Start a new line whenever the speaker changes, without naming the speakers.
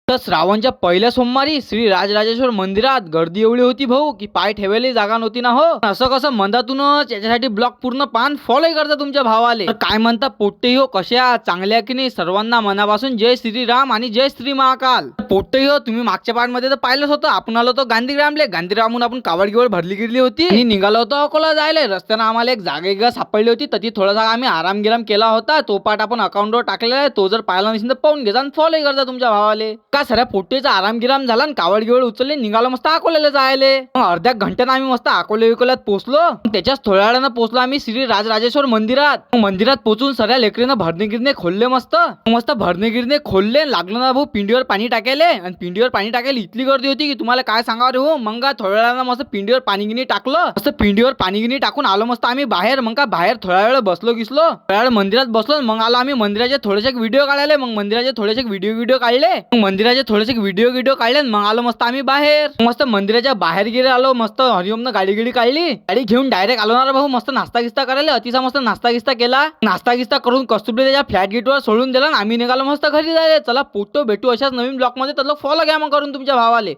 तर श्रावणच्या पहिल्या सोमवारी श्री राजराजेश्वर मंदिरात गर्दी एवढी होती भाऊ की पाय ठेवायला जागा नव्हती ना हो. असं कसं मंदातूनच याच्यासाठी ब्लॉग पूर्ण पान फॉलो करता तुमच्या भावाले. तर काय म्हणता पोट्टे हो, कशा चांगल्या की नाही? सर्वांना मनापासून जय श्रीराम आणि जय श्री महाकाल. पोट्टे हो, तुम्ही मागच्या पार्ट मध्ये तर पाहिलंच होतं. आपण आलो होतो गांधीग्रामहून आपण कावड गिवड भरली गिरली होती आणि निघालो होतो अकोला जायला. रस्त्यानं आम्हाला एक जागा सापडली होती, तर ती थोडासा आम्ही आराम केला होता. तो पार्ट आपण अकाउंटवर टाकलेला आहे. तो जर पाहिला नसेल तर पाहून घ्या आणि फॉलो करता तुमच्या भावाले. का सऱ्या पोट्टेचा आराम झाला आणि कावड गिवड उचलले, निघालो मस्त अकोल्याला जायले. अर्ध्या घंट्यानं आम्ही मस्त अकोल्यात पोहोचलो. त्याच्याच थोड्या वेळानं पोहोचलो आम्ही श्री राजराजेश्वर मंदिरात. मंदिरात पोहोचून सगळ्या लेकरीनं भरणे गिरणे खोलले. मस्त भरणे गिरणे खोलले. लागलो ना भाऊ पिंडीवर पाणी टाकायले. आणि पिंडीवर पाणी टाकायला इतकी गर्दी होती की तुम्हाला काय सांगावं रे हो. मग थोड्या वेळानं मस्त पिंडीवर पाणी गिनी टाकलं. मस्त पिंडीवर पाणी गिनी टाकून आलो मस्त आम्ही बाहेर. मग का बाहेर थोड्या वेळ बसलो थोड्या वेळ मंदिरात बसलो. मग आलो आम्ही मंदिराचे थोडेसे व्हिडिओ काढले. मग मंदिराचे थोडेसे व्हिडिओ काढले. मग आलो मस्त आम्ही बाहेर. मस्त मंदिराच्या बाहेर गेले आलो. मस्त हरिओमनं गाडी काढली. गाडी घेऊन डायरेक्ट आलो ना भाऊ. मस्त नाश्ता गिस्ता करायला. अतिशय मस्त नाश्ता गिस्ता केला. नाश्ता गिस्ता करून कस्तुरी त्याच्या फ्लॅट गेटवर सोडून दिला. आम्ही निघालो मस्त घरी जायला. चला पोटो भेटू अशाच नवीन ब्लॉग मध्ये. तर फॉलो घ्या मग करून तुमच्या भावाले.